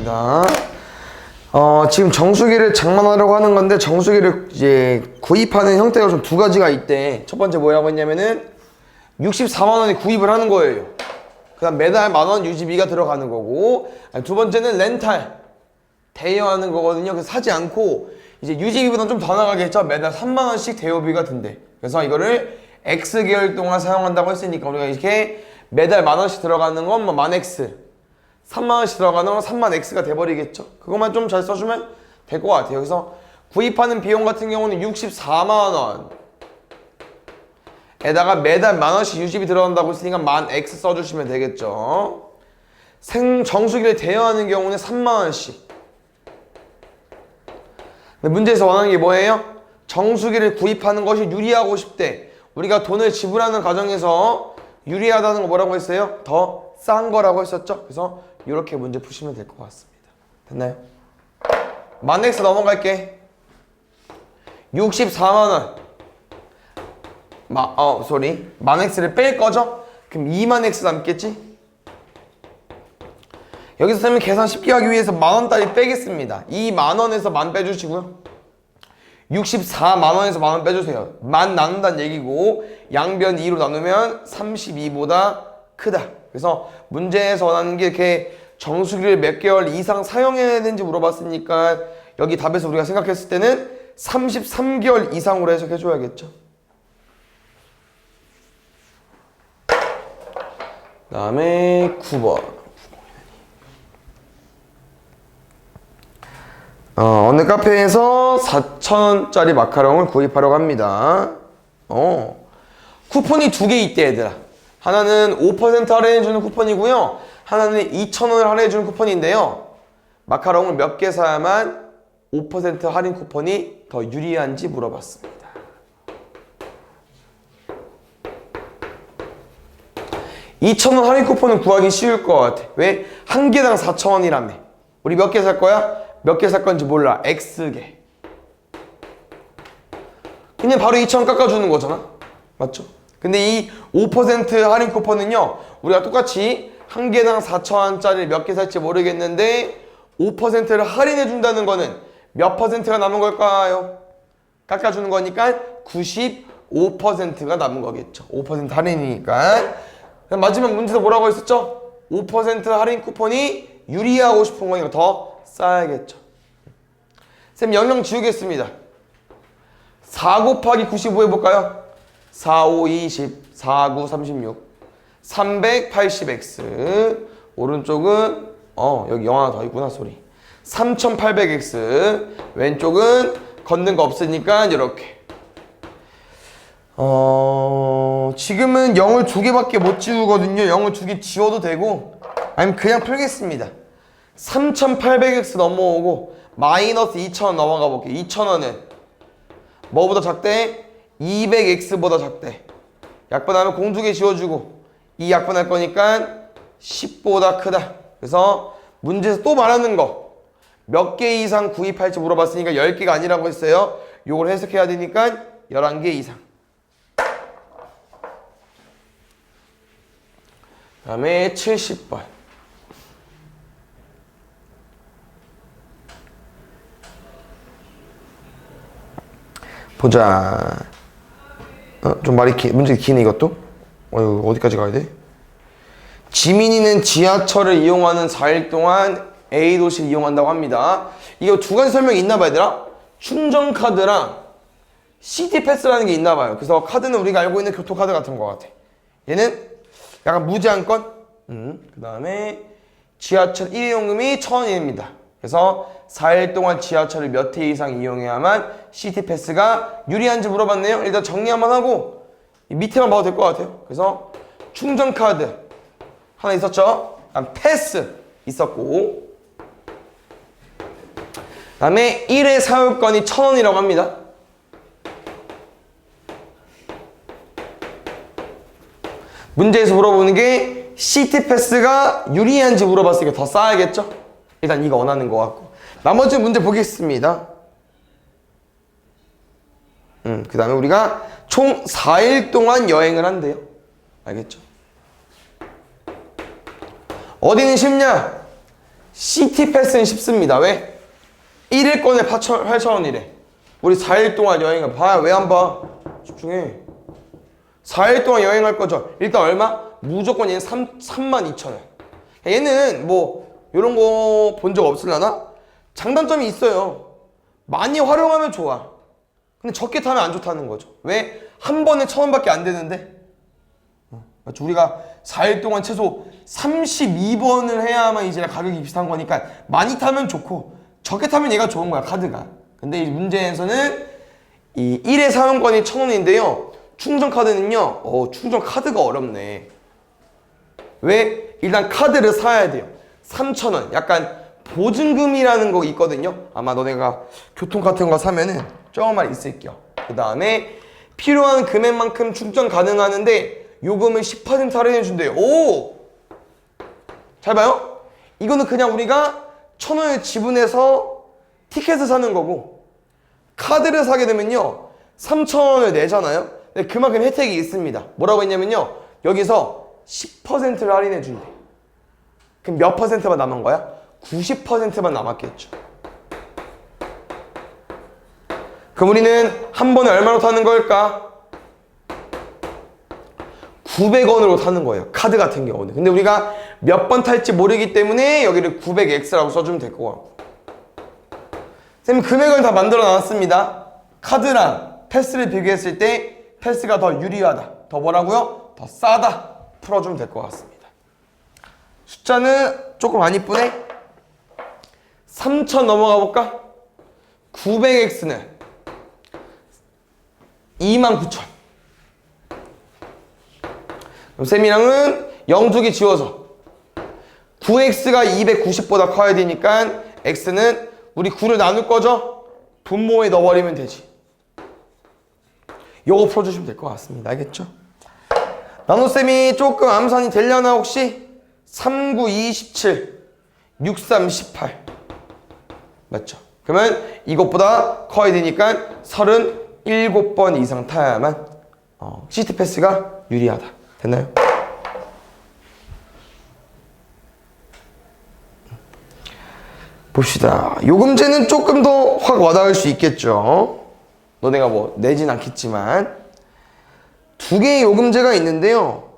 보겠습니다. 지금 정수기를 장만하려고 하는 건데 정수기를 이제 구입하는 형태가 좀 두 가지가 있대. 첫 번째 뭐라고 했냐면은 64만 원에 구입을 하는 거예요. 그 다음 매달 만원 유지비가 들어가는 거고, 두 번째는 렌탈 대여하는 거거든요. 그래서 사지 않고 이제 유지비보다 좀 더 나가겠죠. 매달 3만 원씩 대여비가 든대. 그래서 이거를 X개월 동안 사용한다고 했으니까 우리가 이렇게 매달 만 원씩 들어가는 건 뭐 만 X, 3만 원씩 들어가는 건 3만 X가 돼버리겠죠. 그것만 좀 잘 써주면 될 것 같아요. 그래서 구입하는 비용 같은 경우는 64만 원 에다가 매달 만 원씩 유지비 들어간다고 했으니까 만 X 써주시면 되겠죠. 정수기를 대여하는 경우는 3만 원씩. 근데 문제에서 원하는 게 뭐예요? 정수기를 구입하는 것이 유리하고 싶대. 우리가 돈을 지불하는 과정에서 유리하다는 거 뭐라고 했어요? 더 싼 거라고 했었죠? 그래서 이렇게 문제 푸시면 될 것 같습니다. 됐나요? 만 X 넘어갈게. 64만 원. 만 X를 뺄 거죠? 그럼 2만 X 남겠지? 여기서 선생님 계산 쉽게 하기 위해서 만원짜리 빼겠습니다. 이 만원에서 만 빼주시고요. 64만 원에서 만 원 빼주세요. 만 나눈다는 얘기고 양변 2로 나누면 32보다 크다. 그래서 문제에서 원하는 게 이렇게 정수기를 몇 개월 이상 사용해야 되는지 물어봤으니까 여기 답에서 우리가 생각했을 때는 33개월 이상으로 해석해줘야겠죠. 그 다음에 9번. 어느 카페에서 4,000원짜리 마카롱을 구입하려고 합니다. 쿠폰이 두 개 있대, 얘들아. 하나는 5% 할인해주는 쿠폰이고요. 하나는 2,000원을 할인해주는 쿠폰인데요. 마카롱을 몇 개 사야만 5% 할인 쿠폰이 더 유리한지 물어봤습니다. (2,000원) 할인 쿠폰은 구하기 쉬울 것 같아. 왜? 한 개당 4,000원이라며. 우리 몇 개 살 거야? 몇 개 살 건지 몰라. X개. 그냥 바로 2,000원 깎아주는 거잖아. 맞죠? 근데 이 5% 할인 쿠폰은요, 우리가 똑같이 한 개당 4,000원짜리 몇 개 살지 모르겠는데 5%를 할인해 준다는 거는 몇 퍼센트가 남은 걸까요? 깎아주는 거니까 95%가 남은 거겠죠. 5% 할인이니까. 마지막 문제에서 뭐라고 했었죠? 5% 할인 쿠폰이 유리하고 싶은 거니까 더 쌓아야겠죠. 쌤 영영 지우겠습니다. 4 곱하기 95 해볼까요? 4, 5, 20, 4, 9, 36 380x 오른쪽은 여기 0 하나 더 있구나 소리 3800x 왼쪽은 걷는 거 없으니까 이렇게 지금은 0을 두 개밖에 못 지우거든요. 0을 두 개 지워도 되고 아니면 그냥 풀겠습니다. 3800x 넘어오고 마이너스 2000원 넘어가 볼게요. 2000원은 뭐보다 작대? 200x보다 작대. 약분하면 공 두 개 지워주고 이 약분할 거니까 10보다 크다. 그래서 문제에서 또 말하는 거 몇 개 이상 구입할지 물어봤으니까 10개가 아니라고 했어요. 요걸 해석해야 되니까 11개 이상. 그 다음에 70번. 보자. 좀 문제 기네 이것도. 어디까지 가야 돼? 지민이는 지하철을 이용하는 4일 동안 A 도시를 이용한다고 합니다. 이거 두 가지 설명이 있나 봐요, 얘들아. 충전 카드랑 시티 패스라는 게 있나 봐요. 그래서 카드는 우리가 알고 있는 교통카드 같은 것 같아. 얘는 약간 무제한권. 그 다음에 지하철 1회용금이 1,000원입니다. 그래서 4일 동안 지하철을 몇 회 이상 이용해야만 시티 패스가 유리한지 물어봤네요. 일단 정리 한번 하고 밑에만 봐도 될 것 같아요. 그래서 충전 카드 하나 있었죠. 패스 있었고 그 다음에 1회 사용권이 1,000원이라고 합니다. 문제에서 물어보는 게 시티 패스가 유리한지 물어봤으니까 더 쌓아야겠죠? 일단 이거 원하는 거 같고 나머지 문제 보겠습니다. 그 다음에 우리가 총 4일 동안 여행을 한대요. 알겠죠? 어디는 쉽냐? 시티패스는 쉽습니다. 왜? 1일권에 8,000원이래. 우리 4일 동안 여행을 봐. 왜 안 봐? 집중해. 4일 동안 여행할 거죠. 일단 얼마? 무조건 얘는 32,000원. 얘는 뭐 이런 거 본 적 없으려나? 장단점이 있어요. 많이 활용하면 좋아. 근데 적게 타면 안 좋다는 거죠. 왜? 한 번에 1,000원밖에 안 되는데 맞죠? 우리가 4일 동안 최소 32번을 해야만 이제 가격이 비슷한 거니까 많이 타면 좋고 적게 타면 얘가 좋은 거야, 카드가. 근데 이 문제에서는 이 1회 사용권이 1,000원인데요. 충전 카드는요. 충전 카드가 어렵네. 왜? 일단 카드를 사야 돼요. 3,000원. 약간 보증금이라는 거 있거든요. 아마 너네가 교통 같은 거 사면은 조금만 있을게요. 그 다음에 필요한 금액만큼 충전 가능하는데 요금을 10% 할인해 준대요. 오! 잘 봐요. 이거는 그냥 우리가 1,000원을 지분해서 티켓을 사는 거고 카드를 사게 되면요 3,000원을 내잖아요. 근데 그만큼 혜택이 있습니다. 뭐라고 했냐면요 여기서 10%를 할인해 준대. 그럼 몇 퍼센트만 남은 거야? 90%만 남았겠죠. 그럼 우리는 한 번에 얼마로 타는 걸까? 900원으로 타는 거예요. 카드 같은 경우는. 근데 우리가 몇 번 탈지 모르기 때문에 여기를 900X라고 써주면 될 것 같고. 선생님 금액을 다 만들어 놨습니다. 카드랑 패스를 비교했을 때 패스가 더 유리하다. 더 뭐라고요? 더 싸다. 풀어주면 될 것 같습니다. 숫자는 조금 안 이쁘네. 3,000 넘어가 볼까? 900X는 29,000. 그럼 쌤이랑은 0 두 개 지워서 9x가 290보다 커야 되니까 x는 우리 9를 나눌 거죠? 분모에 넣어버리면 되지. 요거 풀어주시면 될 것 같습니다. 알겠죠? 나눗셈이 조금 암산이 되려나 혹시? 3, 9, 27, 6, 3, 18 맞죠? 그러면 이것보다 커야 되니까 37번 이상 타야만 시티패스가 유리하다. 됐나요? 봅시다. 요금제는 조금 더 확 와닿을 수 있겠죠. 너네가 뭐 내진 않겠지만 두 개의 요금제가 있는데요.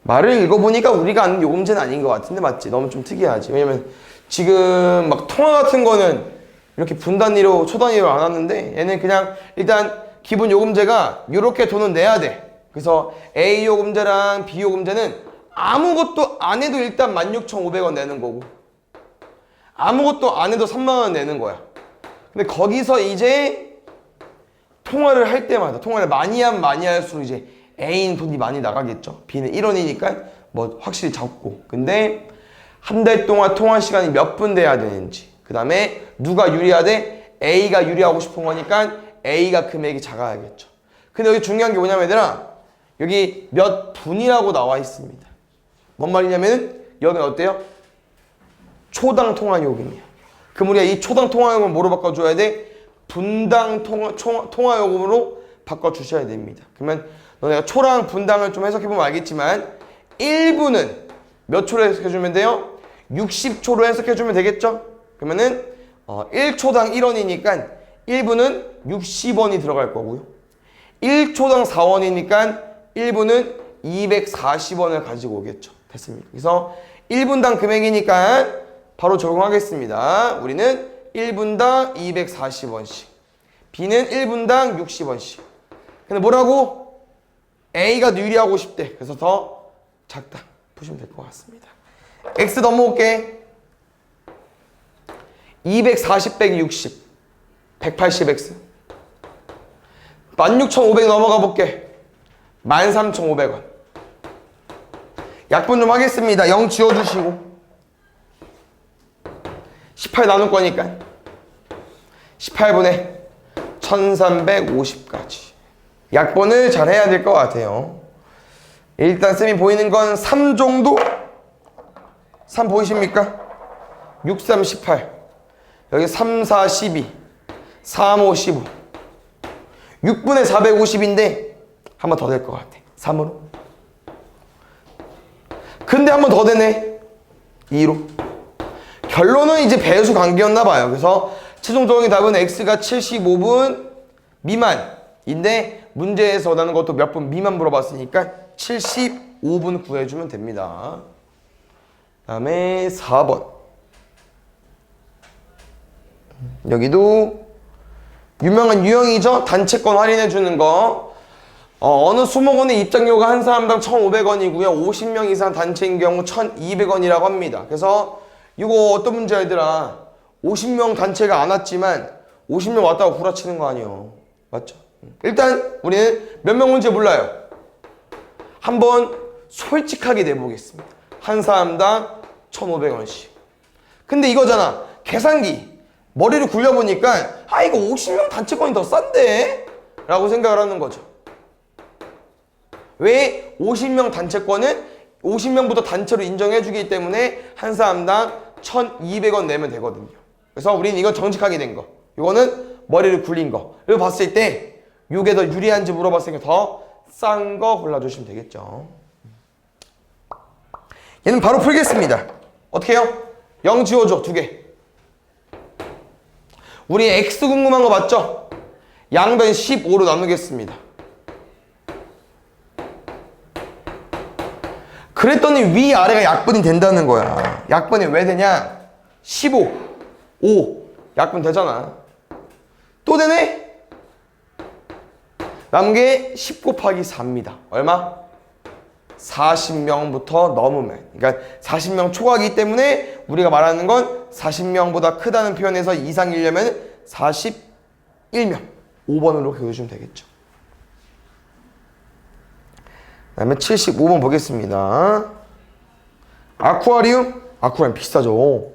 말을 읽어보니까 우리가 아는 요금제는 아닌 것 같은데 맞지? 너무 좀 특이하지. 왜냐면 지금 막 통화 같은 거는 이렇게 분단위로 초단위로 안 왔는데 얘는 그냥 일단 기본 요금제가 이렇게 돈은 내야 돼. 그래서 A 요금제랑 B 요금제는 아무것도 안 해도 일단 16,500원 내는 거고 아무것도 안 해도 3만원 내는 거야. 근데 거기서 이제 통화를 할 때마다 통화를 많이 하면 많이 할수록 이제 A는 돈이 많이 나가겠죠. B는 1원이니까 뭐 확실히 적고. 근데 한 달 동안 통화 시간이 몇 분 돼야 되는지, 그 다음에 누가 유리하대? A가 유리하고 싶은 거니까 A가 금액이 작아야겠죠. 근데 여기 중요한 게 뭐냐면 얘들아, 여기 몇 분이라고 나와 있습니다. 뭔 말이냐면 여기는 어때요? 초당 통화 요금이야. 그럼 우리가 이 초당 통화 요금을 뭐로 바꿔줘야 돼? 분당 통화 요금으로 바꿔주셔야 됩니다. 그러면 너네가 초랑 분당을 좀 해석해보면 알겠지만 1분은 몇 초로 해석해주면 돼요? 60초로 해석해주면 되겠죠? 그러면은 1초당 1원이니까 1분은 60원이 들어갈 거고요. 1초당 4원이니까 1분은 240원을 가지고 오겠죠. 됐습니까? 그래서 1분당 금액이니까 바로 적용하겠습니다. 우리는 1분당 240원씩, B는 1분당 60원씩. 근데 뭐라고? A가 유리하고 싶대. 그래서 더 작다. 보시면 될 것 같습니다. X 넘어올게. 240 빼기 60 180X. 16,500 넘어가 볼게. 13,500원. 약분 좀 하겠습니다. 0 지워주시고 18 나눌 거니까 18분의 1350까지 약분을 잘 해야 될 것 같아요. 일단 쌤이 보이는 건 3 정도? 3 보이십니까? 6, 3, 18 여기 3, 4, 12 3, 5, 15 6분의 450인데 한 번 더 될 것 같아. 3으로. 근데 한 번 더 되네. 2로. 결론은 이제 배수 관계였나 봐요. 그래서 최종적인 답은 x가 75분 미만인데 문제에서 원하는 것도 몇 분 미만 물어봤으니까 75분 구해주면 됩니다. 그 다음에 4번. 여기도 유명한 유형이죠. 단체권 할인해주는 거. 어느 수목원의 입장료가 한 사람당 1,500원이고요. 50명 이상 단체인 경우 1,200원이라고 합니다. 그래서 이거 어떤 문제 얘들아? 50명 단체가 안 왔지만 50명 왔다고 구라치는 거 아니에요. 맞죠? 일단 우리는 몇 명 문제 몰라요. 한번 솔직하게 내보겠습니다. 한 사람당 1,500원씩. 근데 이거잖아. 계산기. 머리를 굴려보니까 이거 50명 단체권이 더 싼데? 라고 생각을 하는 거죠. 왜 50명 단체권은 50명부터 단체로 인정해주기 때문에 한 사람당 1,200원 내면 되거든요. 그래서 우리는 이건 정직하게 된 거. 이거는 머리를 굴린 거. 이거 봤을 때 이게 더 유리한지 물어봤으니까 더 싼 거 골라주시면 되겠죠. 얘는 바로 풀겠습니다. 어떻게 해요? 0 지워줘. 2개. 우리 x 궁금한 거 맞죠? 양변 15로 나누겠습니다. 그랬더니 위아래가 약분이 된다는 거야. 약분이 왜 되냐? 15, 5 약분 되잖아. 또 되네? 남은 게 10 곱하기 4입니다. 얼마? 40명부터 넘으면. 그러니까 40명 초과이기 때문에 우리가 말하는 건 40명보다 크다는 표현에서 이상이려면 41명. 5번으로 그려주시면 되겠죠. 그 다음에 75번 보겠습니다. 아쿠아리움? 아쿠아리움 비싸죠.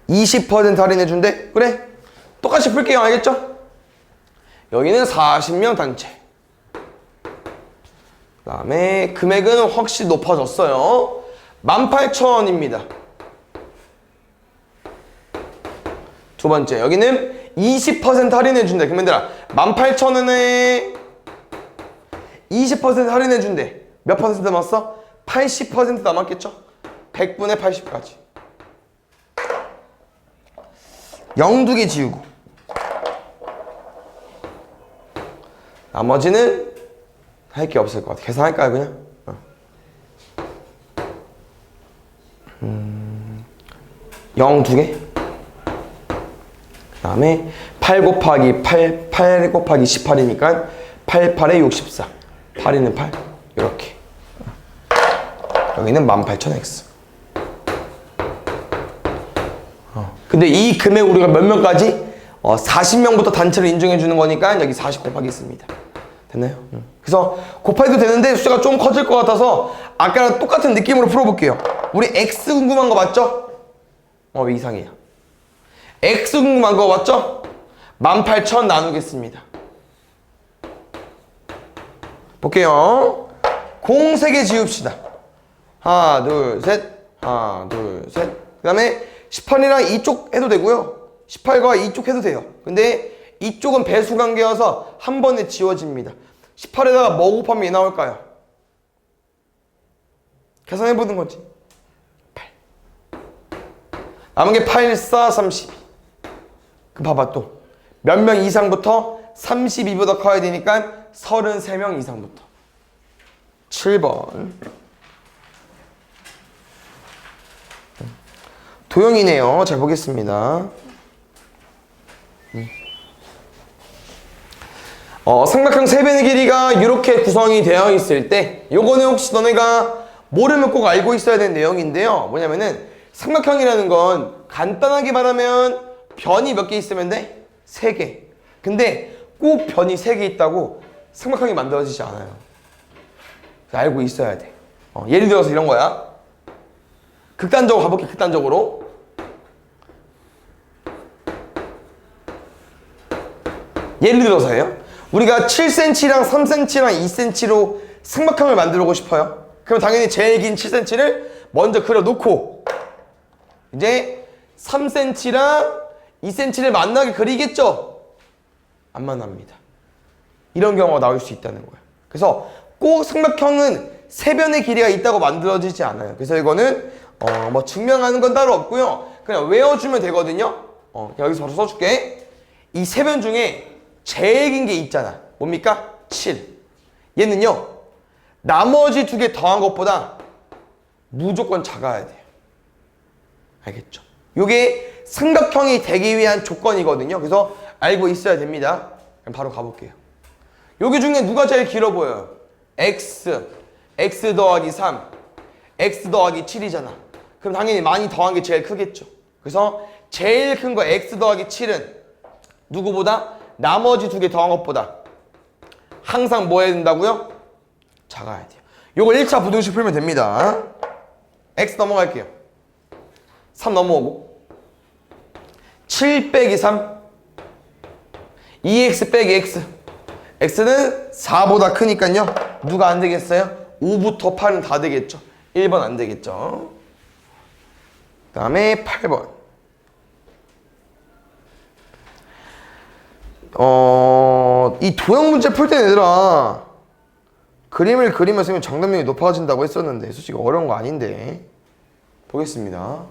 20% 할인해준대? 그래? 똑같이 풀게요. 알겠죠? 여기는 40명 단체. 그 다음에 금액은 확실히 높아졌어요. 18,000원입니다. 두 번째, 여기는 20% 할인해준대. 그러면 얘들아, 18,000원에 20% 할인해준대. 몇 퍼센트 남았어? 80% 남았겠죠? 100분의 80까지. 0 2개 지우고. 나머지는 할 게 없을 것 같아. 계산할까요, 그냥? 0 2개. 그 다음에 8 곱하기 8 곱하기 18이니까 8, 8에 64. 8에는 8. 이렇게. 여기는 18,000x. 근데 이 금액 우리가 몇 명까지? 40명부터 단체를 인정해 주는 거니까 여기 40 곱하겠습니다. 됐나요? 그래서 곱해도 되는데 숫자가 좀 커질 것 같아서 아까랑 똑같은 느낌으로 풀어볼게요. 우리 x 궁금한 거 맞죠? 왜 이상해요? x 궁금한 거 맞죠? 18,000 나누겠습니다. 볼게요. 공 3개 지웁시다. 하나, 둘, 셋. 하나, 둘, 셋. 그 다음에 18이랑 이쪽 해도 되고요. 18과 이쪽 해도 돼요. 근데 이쪽은 배수 관계여서 한 번에 지워집니다. 18에다가 뭐 곱하면 이 나올까요? 계산해보는 거지. 8. 남은 게 8, 4, 32. 그럼 봐봐 또. 몇 명 이상부터 32보다 커야 되니까 33명 이상부터. 7번. 도형이네요. 잘 보겠습니다. 삼각형 세 변의 길이가 이렇게 구성이 되어 있을 때 요거는 혹시 너네가 모르면 꼭 알고 있어야 되는 내용인데요. 뭐냐면은 삼각형이라는 건 간단하게 말하면 변이 몇 개 있으면 돼? 3개. 근데 꼭 변이 3개 있다고 삼각형이 만들어지지 않아요. 알고 있어야 돼. 예를 들어서 이런 거야. 극단적으로 가볼게. 극단적으로. 예를 들어서요. 우리가 7cm랑 3cm랑 2cm로 삼각형을 만들고 싶어요. 그럼 당연히 제일 긴 7cm를 먼저 그려놓고 이제 3cm랑 2cm를 만나게 그리겠죠? 안 만납니다. 이런 경우가 나올 수 있다는 거예요. 그래서 꼭 삼각형은 세변의 길이가 있다고 만들어지지 않아요. 그래서 이거는 뭐 증명하는 건 따로 없고요. 그냥 외워주면 되거든요. 여기서 바로 써줄게. 이 세변 중에 제일 긴 게 있잖아. 뭡니까? 7. 얘는요. 나머지 두 개 더한 것보다 무조건 작아야 돼요. 알겠죠? 요게 삼각형이 되기 위한 조건이거든요. 그래서 알고 있어야 됩니다. 그럼 바로 가볼게요. 여기 중에 누가 제일 길어 보여요? x, x 더하기 3, x 더하기 7이잖아. 그럼 당연히 많이 더한 게 제일 크겠죠. 그래서 제일 큰 거 x 더하기 7은 누구보다? 나머지 두 개 더한 것보다 항상 뭐 해야 된다고요? 작아야 돼요. 요거 1차 부등식 풀면 됩니다. x 넘어갈게요. 3 넘어오고 7 빼기 3 2x 빼기 x x는 4보다 크니까요. 누가 안 되겠어요? 5부터 8은 다 되겠죠. 1번 안 되겠죠. 그 다음에 8번 이 도형 문제 풀 때 얘들아 그림을 그리면 쓰면 정답률이 높아진다고 했었는데 솔직히 어려운 거 아닌데 보겠습니다.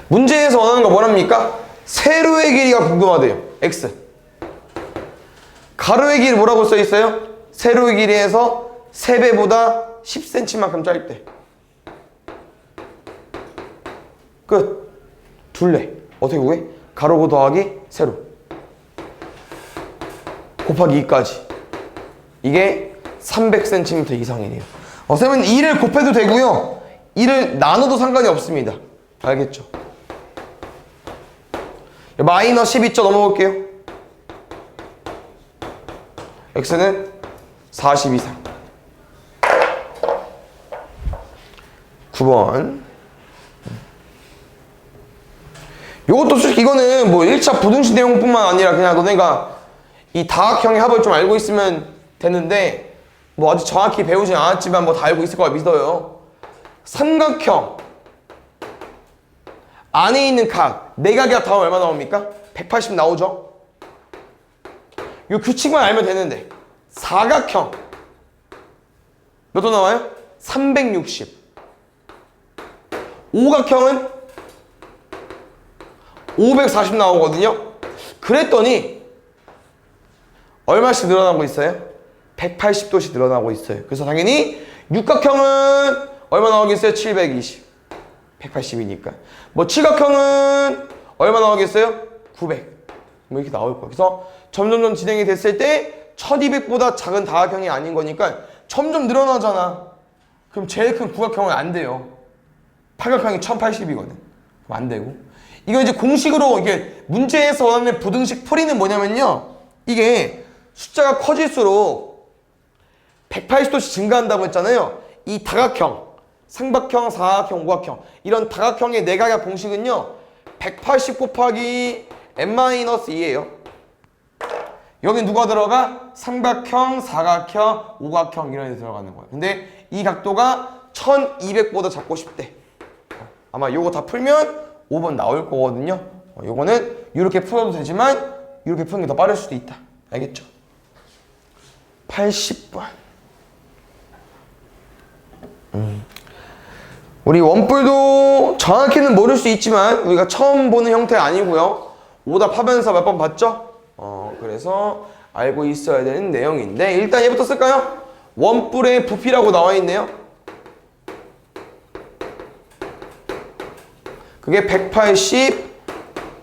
문제에서 원하는 거 뭐랍니까? 세로의 길이가 궁금하대요. x. 가로의 길이 뭐라고 써 있어요? 세로의 길이에서 3배보다 10cm만큼 짧대. 끝. 둘레. 어떻게 구해? 가로고 더하기 세로. 곱하기 2까지. 이게 300cm 이상이래요. 쌤은 2를 곱해도 되고요. 2를 나눠도 상관이 없습니다. 알겠죠? 마이너스 12점 넘어볼게요. x는 40 이상. 9번. 요것도 솔직히 이거는 뭐 1차 부등식 내용뿐만 아니라 그냥 너네가 이 다각형의 합을 좀 알고 있으면 되는데 뭐 아직 정확히 배우진 않았지만 뭐 다 알고 있을 거라 믿어요. 삼각형 안에 있는 각, 내각의 합 다음 얼마 나옵니까? 180 나오죠? 요 규칙만 알면 되는데 사각형 몇 도 나와요? 360. 오각형은 540 나오거든요. 그랬더니 얼마씩 늘어나고 있어요? 180도씩 늘어나고 있어요. 그래서 당연히 육각형은 얼마 나오겠어요? 720. 180이니까. 뭐 칠각형은 얼마 나오겠어요? 900. 뭐 이렇게 나올 거예요. 그래서 점점점 진행이 됐을 때 1200보다 작은 다각형이 아닌 거니까 점점 늘어나잖아. 그럼 제일 큰 구각형은 안 돼요. 팔각형이 1080이거든. 그럼 안 되고. 이거 이제 공식으로 이게 문제에서 원하는 부등식 풀이는 뭐냐면요. 이게 숫자가 커질수록 180도씩 증가한다고 했잖아요. 이 다각형, 삼각형, 사각형, 오각형 이런 다각형의 내각의 공식은요. 180 곱하기 n-2예요. 여기 누가 들어가? 삼각형, 사각형, 오각형 이런 데 들어가는 거야. 근데 이 각도가 1200보다 작고 싶대. 아마 요거 다 풀면 5번 나올 거거든요. 요거는 이렇게 풀어도 되지만 이렇게 푸는 게 더 빠를 수도 있다. 알겠죠? 80번. 우리 원뿔도 정확히는 모를 수 있지만 우리가 처음 보는 형태 아니고요. 오답하면서 몇 번 봤죠? 그래서 알고 있어야 되는 내용인데 일단 얘부터 쓸까요? 원뿔의 부피라고 나와 있네요. 그게 180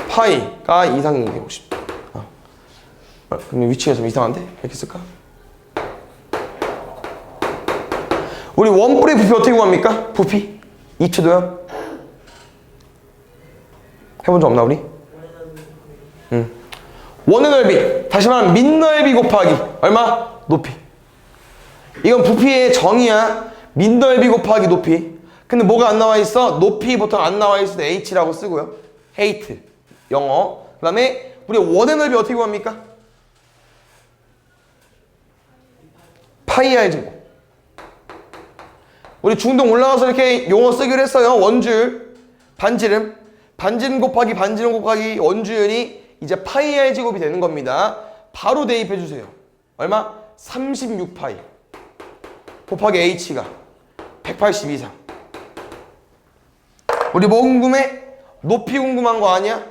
파이가 이상이 되고 싶다. 그럼 위치가 좀 이상한데? 이렇게 쓸까? 우리 원뿔의 부피 어떻게 구합니까? 부피 2초도요? 해본 적 없나 우리? 원의 넓이 다시 말하면 밑넓이 곱하기 얼마? 높이. 이건 부피의 정의야. 밑넓이 곱하기 높이. 근데 뭐가 안 나와 있어? 높이 보통 안 나와 있을 때 h라고 쓰고요. height 영어. 그 다음에 우리 원의 넓이 어떻게 구합니까? 파이 r 제곱. 우리 중등 올라가서 이렇게 용어 쓰기로 했어요. 원주율, 반지름. 반지름 곱하기 반지름 곱하기 원주율이 이제 파이 r 제곱이 되는 겁니다. 바로 대입해 주세요. 얼마? 36파이 곱하기 h가 180 이상. 우리 뭐 궁금해? 높이 궁금한 거 아니야?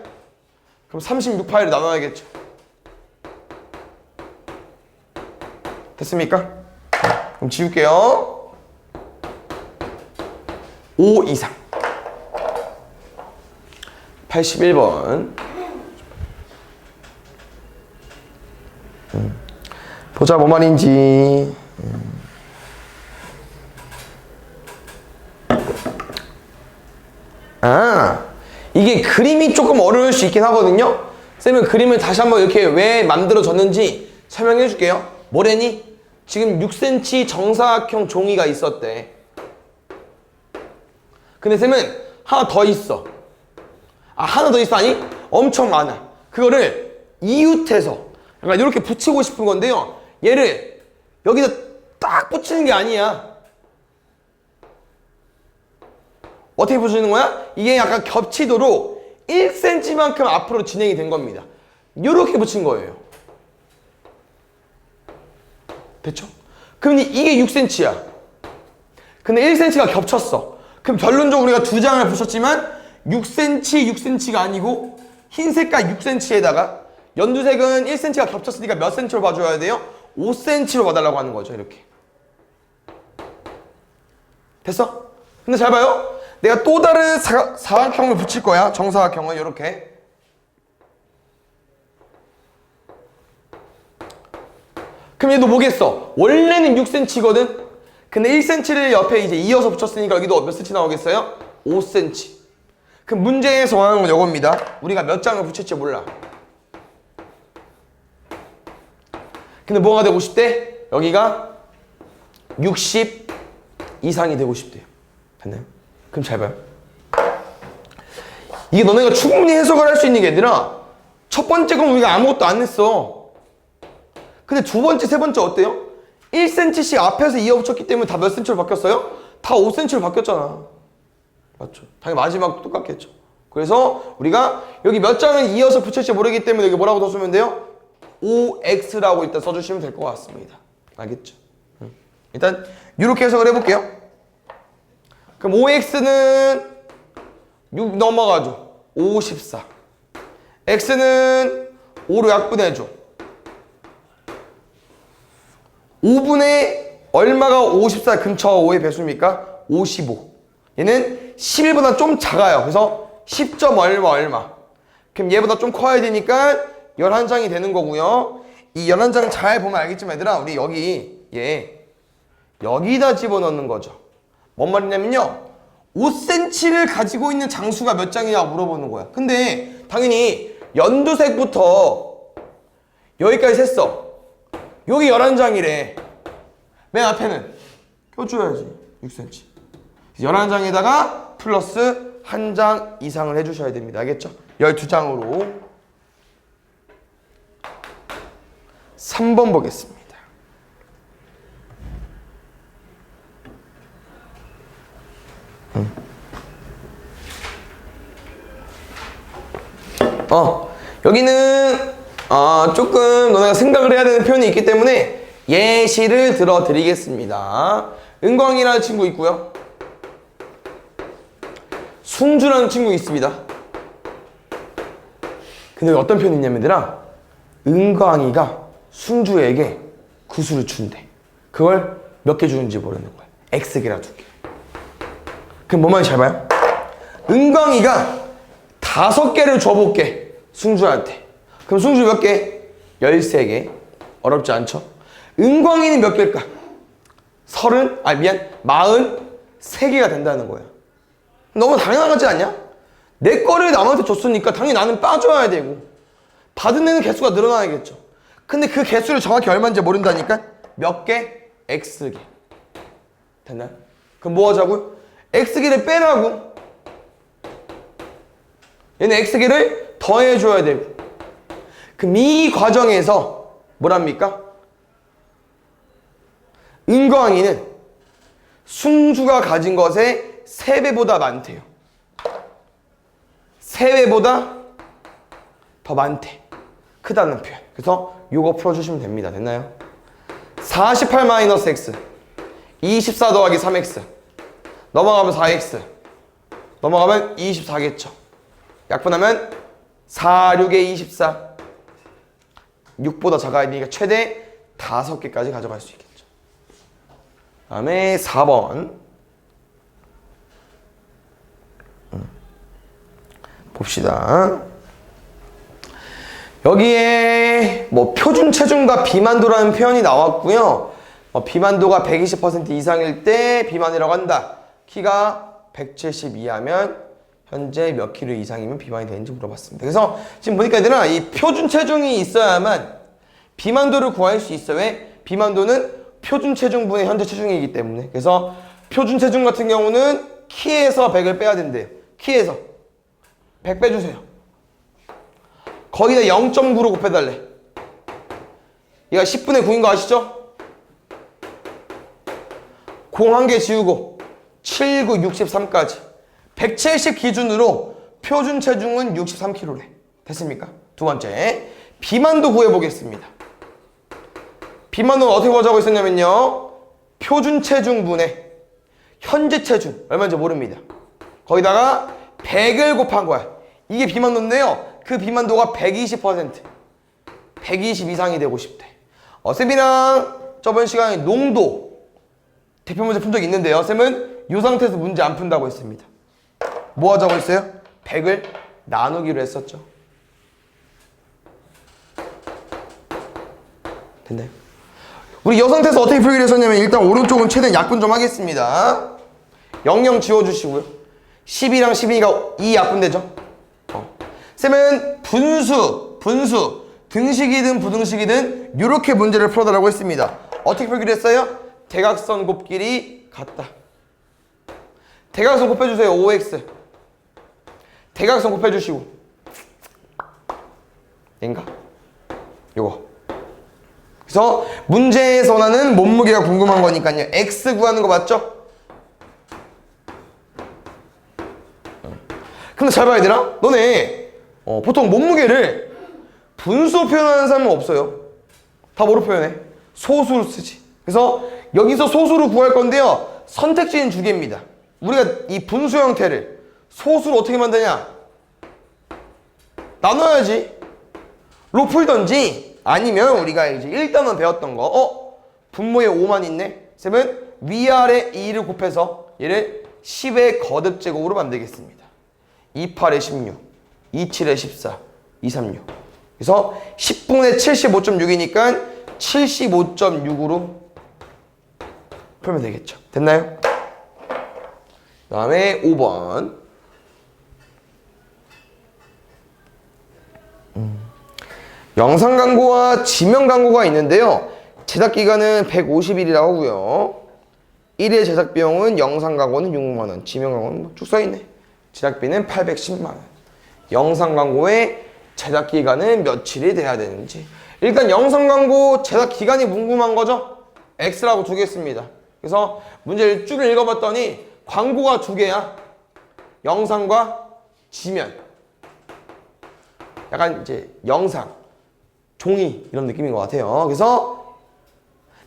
그럼 36파이를 나눠야겠죠. 됐습니까? 그럼 지울게요. 5 이상. 81번. 보자 뭐 말인지. 이게 그림이 조금 어려울 수 있긴 하거든요. 쌤은 그림을 다시 한번 이렇게 왜 만들어졌는지 설명해 줄게요. 뭐래니? 지금 6cm 정사각형 종이가 있었대. 근데 쌤은 하나 더 있어. 하나 더 있어? 아니? 엄청 많아. 그거를 이웃해서 약간 이렇게 붙이고 싶은 건데요. 얘를 여기다 딱 붙이는 게 아니야. 어떻게 붙이는 거야? 이게 약간 겹치도록 1cm만큼 앞으로 진행이 된 겁니다. 이렇게 붙인 거예요. 됐죠? 그럼 이게 6cm야. 근데 1cm가 겹쳤어. 그럼 결론적으로 우리가 두 장을 붙였지만 6cm가 아니고 흰색깔 6cm에다가 연두색은 1cm가 겹쳤으니까 몇 cm로 봐줘야 돼요? 5cm로 봐달라고 하는 거죠. 이렇게. 됐어? 근데 잘 봐요. 내가 또 다른 사각형을 붙일 거야. 정사각형을 이렇게. 그럼 얘도 뭐겠어? 원래는 6cm거든? 근데 1cm를 옆에 이제 이어서 붙였으니까 여기도 몇 cm 나오겠어요? 5cm. 그럼 문제에서 원하는 건 이겁니다. 우리가 몇 장을 붙일지 몰라. 근데 뭐가 되고 싶대? 여기가 60 이상이 되고 싶대요. 됐나요? 그럼 잘 봐요. 이게 너네가 충분히 해석을 할 수 있는 게 얘들아, 첫 번째 건 우리가 아무것도 안 냈어. 근데 두 번째, 세 번째 어때요? 1cm씩 앞에서 이어 붙였기 때문에 다 몇 cm로 바뀌었어요? 다 5cm로 바뀌었잖아. 맞죠? 당연히 마지막도 똑같겠죠. 그래서 우리가 여기 몇 장을 이어서 붙일지 모르기 때문에 여기 뭐라고 더 쓰면 돼요? 5x라고 일단 써주시면 될 것 같습니다. 알겠죠? 일단 이렇게 해석을 해볼게요. 그럼 5x는 6 넘어가죠. 54. x는 5로 약분해줘. 5분의 얼마가 54 근처 5의 배수입니까? 55. 얘는 11보다 좀 작아요. 그래서 10점 얼마. 그럼 얘보다 좀 커야 되니까 11장이 되는 거고요. 이 11장 잘 보면 알겠지만 얘들아, 우리 여기 여기다 집어넣는 거죠. 뭔 말이냐면요, 5cm를 가지고 있는 장수가 몇 장이냐고 물어보는 거야. 근데 당연히 연두색부터 여기까지 셌어. 여기 11장이래. 맨 앞에는 껴줘야지. 6cm. 11장에다가 플러스 1장 이상을 해주셔야 됩니다. 알겠죠? 12장으로 3번 보겠습니다. 여기는 조금 너네가 생각을 해야 되는 표현이 있기 때문에 예시를 들어드리겠습니다. 은광이라는 친구 있고요. 숭주라는 친구 있습니다. 근데 어떤 표현이 있냐면 얘들아, 은광이가 숭주에게 구슬을 준대. 그걸 몇 개 주는지 모르는 거야. X개라 2개. 그럼 뭐만 잘 봐요? 은광이가 5개를 줘볼게. 숭주한테. 그럼 숭주 몇 개? 13개. 어렵지 않죠? 은광이는 몇 개일까? 43개가 된다는 거야. 너무 당연하지 않냐? 내 거를 남한테 줬으니까 당연히 나는 빠져야 되고 받은 애는 개수가 늘어나야겠죠. 근데 그 개수를 정확히 얼마인지 모른다니까 몇 개? X개. 됐나요? 그럼 뭐 하자고요? X개를 빼라고. 얘는 X개를 더해줘야 되고. 그럼 이 과정에서 뭐랍니까? 은광이는 숭주가 가진 것의 3배보다 많대요. 3배보다 더 많대. 크다는 표현. 그래서 요거 풀어주시면 됩니다. 됐나요? 48 마이너스 x 24 더하기 3x 넘어가면 4x 넘어가면 24겠죠. 약분하면 4, 6에 24 6보다 작아야 되니까 최대 5개까지 가져갈 수 있겠죠. 다음에 4번 봅시다. 여기에 뭐 표준 체중과 비만도라는 표현이 나왔고요. 비만도가 120% 이상일 때 비만이라고 한다. 키가 170 이하면 현재 몇 킬로 이상이면 비만이 되는지 물어봤습니다. 그래서 지금 보니까 얘들아 이 표준 체중이 있어야만 비만도를 구할 수 있어. 왜? 비만도는 표준 체중분의 현재 체중이기 때문에. 그래서 표준 체중 같은 경우는 키에서 100을 빼야 된대요. 키에서 100 빼주세요. 거기다 0.9로 곱해달래. 얘가 10분의 9인 거 아시죠? 0 한 개 지우고 7, 9, 63까지 170 기준으로 표준 체중은 63kg래. 됐습니까? 두 번째, 비만도 구해보겠습니다. 비만도는 어떻게 구하자고 했었냐면요, 표준 체중분의 현재 체중 얼마인지 모릅니다. 거기다가 100을 곱한 거야. 이게 비만도인데요, 그 비만도가 120% 120 이상이 되고 싶대. 쌤이랑 저번 시간에 농도 대표 문제 푼 적이 있는데요, 쌤은 이 상태에서 문제 안 푼다고 했습니다. 뭐 하자고 했어요? 100을 나누기로 했었죠. 됐나요? 우리 이 상태에서 어떻게 풀기로 했었냐면, 일단 오른쪽은 최대한 약분 좀 하겠습니다. 00 지워주시고요. 10이랑 12가 2 약분되죠? 쌤은 분수, 등식이든 부등식이든 이렇게 문제를 풀어달라고 했습니다. 어떻게 풀기로 했어요? 대각선 곱길이 같다. 대각선 곱해주세요. 5x. 대각선 곱해주시고. 인가? 요거. 그래서 문제에서는 몸무게가 궁금한 거니까요. x 구하는 거 맞죠? 근데 잘 봐야 되나? 너네 보통 몸무게를 분수로 표현하는 사람은 없어요. 다 뭐로 표현해? 소수로 쓰지. 그래서 여기서 소수로 구할 건데요, 선택지는 두 개입니다. 우리가 이 분수 형태를 소수로 어떻게 만드냐? 나눠야지. 로 풀던지, 아니면 우리가 이제 1단원 배웠던 거, 분모에 5만 있네? 쌤은 위아래 2를 곱해서 얘를 10의 거듭제곱으로 만들겠습니다. 28에 16, 27에 14, 236. 그래서 10분의 75.6이니까 75.6으로 풀면 되겠죠. 됐나요? 그 다음에 5번. 영상 광고와 지명 광고가 있는데요, 제작기간은 150일이라고 하고요. 1일 제작 비용은 영상 광고는 6만원, 지명 광고는 쭉 써있네. 제작비는 810만원. 영상 광고의 제작 기간은 며칠이 돼야 되는지. 일단 영상 광고 제작 기간이 궁금한 거죠? X라고 두겠습니다. 그래서 문제를 쭉 읽어봤더니 광고가 두 개야. 영상과 지면. 약간 이제 영상, 종이 이런 느낌인 것 같아요. 그래서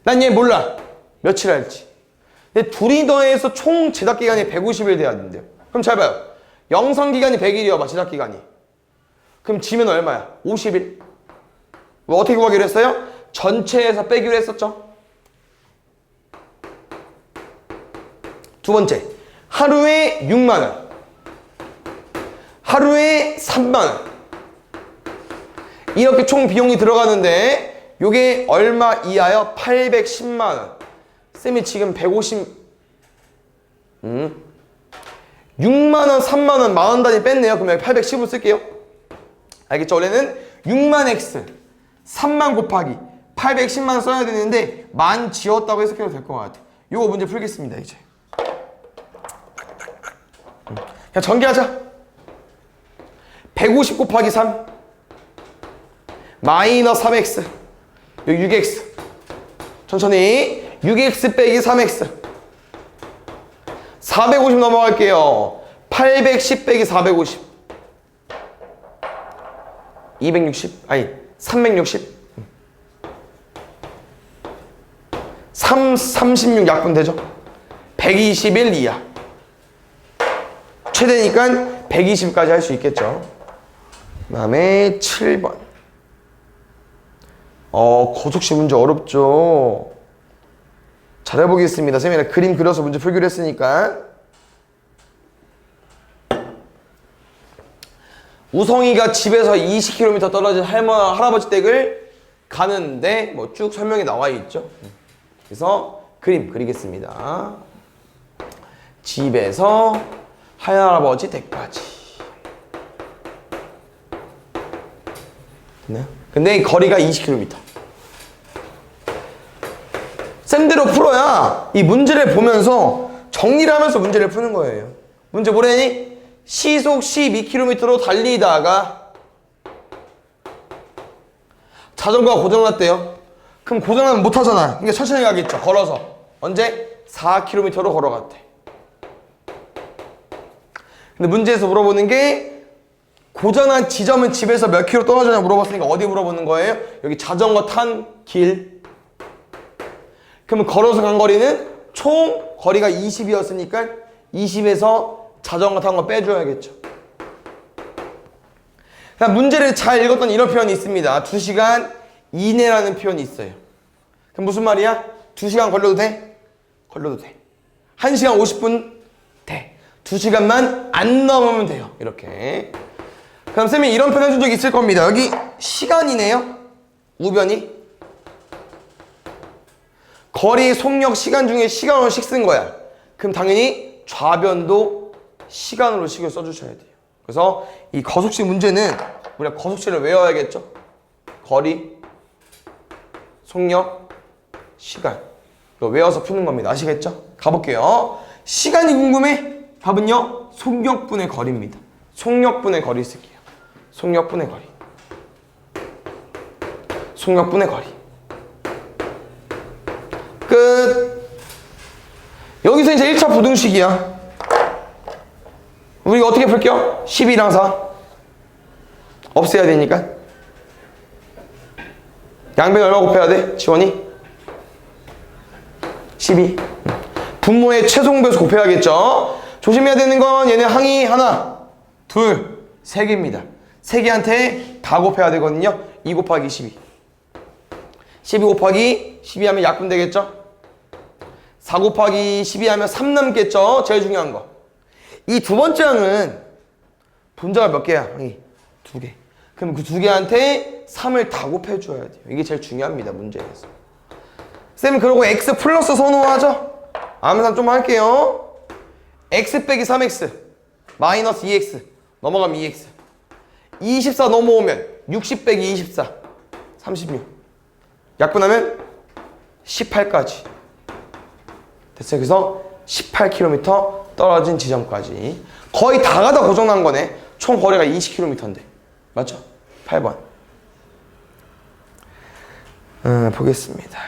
난 얘 몰라. 며칠 할지. 근데 둘이 더해서 총 제작 기간이 150일 돼야 된대요. 그럼 잘 봐요. 영상 기간이 100일이야 봐, 제작 기간이. 그럼 지면 얼마야? 50일. 뭐 어떻게 구하기로 했어요? 전체에서 빼기로 했었죠. 두 번째, 하루에 6만원, 하루에 3만원. 이렇게 총 비용이 들어가는데 요게 얼마 이하여? 810만원. 쌤이 지금 6만원, 3만원, 만원 단위 뺐네요. 그럼 여기 810을 쓸게요. 알겠죠? 원래는 6만 x 3만 곱하기 810만 써야 되는데 만 지웠다고 해석해도 될 것 같아. 요거 문제 풀겠습니다. 이제 그냥 전개하자. 150 곱하기 3 마이너스 3x, 여기 6x. 천천히. 6x 빼기 3x 450 넘어갈게요. 810 빼기 450 260 아니 360 36 약분 되죠? 121 이하 최대니까 120까지 할 수 있겠죠. 그 다음에 7번 거속시 문제 어렵죠. 잘해보겠습니다. 쌤이 그림 그려서 문제 풀기로 했으니까. 우성이가 집에서 20km 떨어진 할아버지 댁을 가는데 뭐 쭉 설명이 나와 있죠. 그래서 그림 그리겠습니다. 집에서 할아버지 댁까지. 됐나요? 근데 거리가 20km. 쌤대로 풀어야 이 문제를 보면서 정리를 하면서 문제를 푸는 거예요. 문제 뭐래니? 시속 12km로 달리다가 자전거가 고장났대요. 그럼 고장나면 못하잖아. 그러니까 천천히 가겠죠. 걸어서. 언제? 4km로 걸어갔대. 근데 문제에서 물어보는 게 고장난 지점은 집에서 몇 킬로 떨어지냐 물어봤으니까 어디 물어보는 거예요? 여기 자전거 탄 길. 그러면 걸어서 간 거리는 총 거리가 20이었으니까 20에서 자전거 탄 거 빼줘야겠죠. 그럼 문제를 잘 읽었던 이런 표현이 있습니다. 2시간 이내라는 표현이 있어요. 그럼 무슨 말이야? 2시간 걸려도 돼? 걸려도 돼. 1시간 50분 돼. 2시간만 안 넘으면 돼요. 이렇게. 그럼 쌤이 이런 표현 해준 적 있을 겁니다. 여기 시간이네요. 우변이. 거리, 속력, 시간 중에 시간으로 식 쓴 거야. 그럼 당연히 좌변도 시간으로 식을 써주셔야 돼요. 그래서 이 거속시 문제는 우리가 거속시를 외워야겠죠. 거리, 속력, 시간. 이거 외워서 푸는 겁니다. 아시겠죠? 가볼게요. 시간이 궁금해? 답은요. 속력분의 거리입니다. 속력분의 거리 쓸게요. 속력분의 거리. 속력분의 거리. 끝. 여기서 이제 1차 부등식이야. 우리가 어떻게 풀게요? 12랑 4 없애야 되니까. 양변 얼마 곱해야 돼? 지원이? 12. 분모의 최소공배수 곱해야겠죠. 조심해야 되는 건 얘네 항이 하나, 둘, 세 개입니다. 세 개한테 다 곱해야 되거든요. 2 곱하기 12. 12 곱하기 12 하면 약분 되겠죠? 4 곱하기 12 하면 3 남겠죠? 제일 중요한 거. 이 두 번째 항은 분자가 몇 개야? 항이 2개. 그럼 그 2개한테 3을 다 곱해줘야 돼요. 이게 제일 중요합니다. 문제에서. 쌤은 그러고 x 플러스 선호하죠? 암산 좀 할게요. x 빼기 3x 마이너스 2x 넘어가면 2x 24 넘어오면 60 빼기 24 36 약분하면 18까지 됐어요. 그래서 18km 떨어진 지점까지 거의 다 가다 고장난 거네. 총 거리가 20km인데 맞죠? 8번 보겠습니다.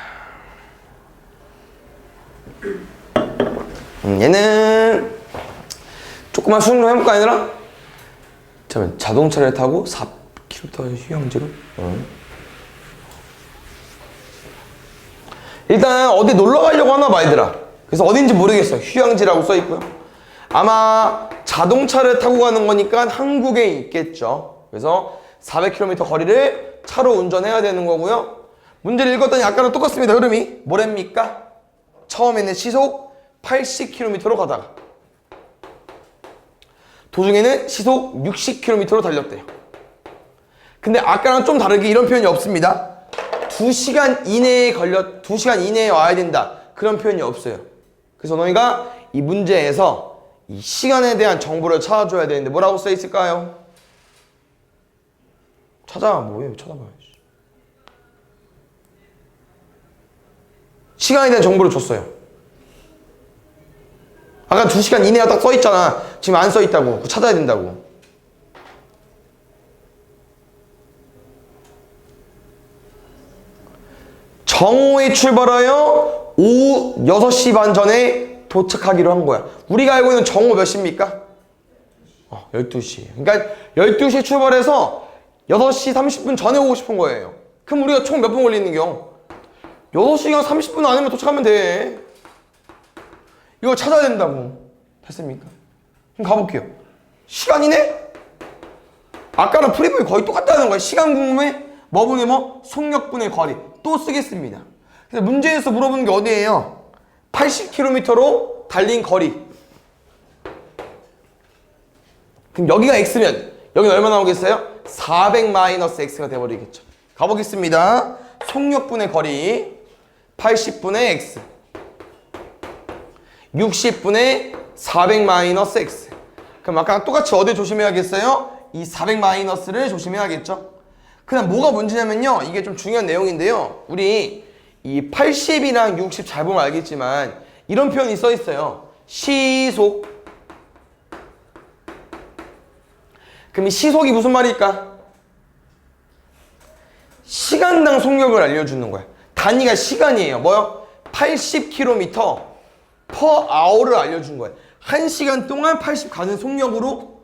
얘는 조그만 수능 좀 해볼까 얘들아? 잠깐만 자동차를 타고 4km 휴양지로 일단 어디 놀러 가려고 하나 봐 얘들아. 그래서 어딘지 모르겠어. 휴양지라고 써있고요. 아마 자동차를 타고 가는 거니까 한국에 있겠죠. 그래서 400km 거리를 차로 운전해야 되는 거고요. 문제를 읽었더니 아까랑 똑같습니다. 흐름이 뭐랍니까? 처음에는 시속 80km로 가다가 도중에는 시속 60km로 달렸대요. 근데 아까랑 좀 다르게 이런 표현이 없습니다. 2시간 이내에 와야 된다. 그런 표현이 없어요. 그래서 너희가 이 문제에서 이 시간에 대한 정보를 찾아줘야 되는데 뭐라고 써 있을까요? 뭐예요? 찾아봐야지. 시간에 대한 정보를 줬어요. 아까 2시간 이내가 딱 써있잖아. 지금 안 써있다고. 그거 찾아야 된다고. 정오에 출발하여 오후 6시 반 전에 도착하기로 한 거야. 우리가 알고 있는 정오 몇 시입니까? 12시. 그러니까 12시에 출발해서 6시 30분 전에 오고 싶은 거예요. 그럼 우리가 총 몇 분 걸리는겨? 6시간 30분 안에만 도착하면 돼. 이거 찾아야 된다고. 됐습니까? 그럼 가볼게요. 시간이네? 아까랑 프리뷰 거의 똑같다는 거야. 시간 궁금해? 뭐 분의 뭐? 속력분의 거리. 또 쓰겠습니다. 그래서 문제에서 물어보는 게 어디예요? 80km로 달린 거리. 그럼 여기가 x면 여기는 얼마 나오겠어요? 400-x가 돼버리겠죠. 가보겠습니다. 속력분의 거리 80분의 x 60분의 400-x. 그럼 아까 똑같이 어디 조심해야겠어요? 이 400-를 조심해야겠죠. 그다음 뭐가 문제냐면요, 이게 좀 중요한 내용인데요, 우리 이 80이랑 60 잘 보면 알겠지만 이런 표현이 써 있어요. 시속. 그럼 이 시속이 무슨 말일까? 시간당 속력을 알려주는 거야. 단위가 시간이에요. 뭐요? 80km per hour를 알려준 거예요. 1시간 동안 80 가는 속력으로,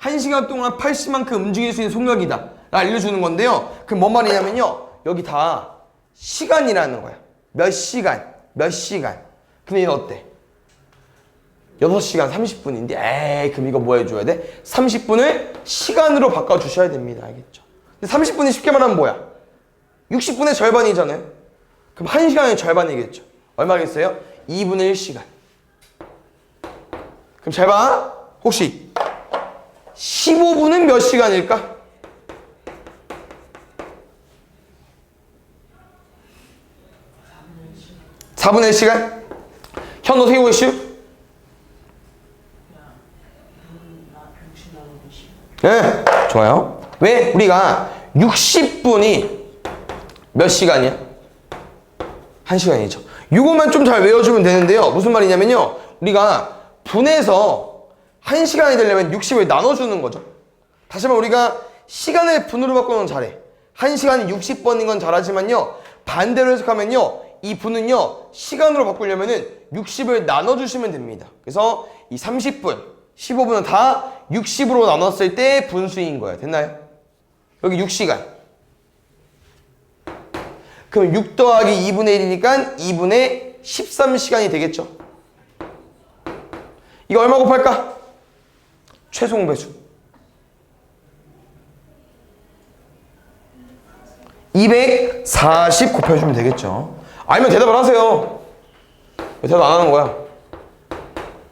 1시간 동안 80만큼 움직일 수 있는 속력이다 알려주는 건데요. 그럼 뭔 말이냐면요, 여기 다 시간이라는 거야. 몇 시간, 몇 시간. 근데 얘는 어때? 6시간 30분인데 에이, 그럼 이거 뭐 해줘야 돼? 30분을 시간으로 바꿔주셔야 됩니다. 알겠죠? 근데 30분이 쉽게 말하면 뭐야? 60분의 절반이잖아요. 그럼 1시간의 절반이겠죠. 얼마겠어요? 2분의 1시간. 그럼 잘 봐. 혹시 15분은 몇 시간일까? 4분의 1시간? 현, 너 세우고 있슈? 네, 좋아요. 왜? 우리가 60분이 몇 시간이야? 1시간이죠. 이것만 좀 잘 외워주면 되는데요. 무슨 말이냐면요, 우리가 분해서 1시간이 되려면 60을 나눠주는 거죠. 다시 한번 우리가 시간을 분으로 바꾸는 건 잘해. 1시간이 60번인 건 잘하지만요, 반대로 해석하면요, 이 분은요, 시간으로 바꾸려면은 60을 나눠주시면 됩니다. 그래서 이 30분, 15분은 다 60으로 나눴을 때 분수인 거예요. 됐나요? 여기 6시간. 그럼 6 더하기 2분의 1이니까 2분의 13시간이 되겠죠. 이거 얼마 곱할까? 최종 배수 240 곱해주면 되겠죠. 알면 대답을 하세요. 왜 대답 안 하는 거야?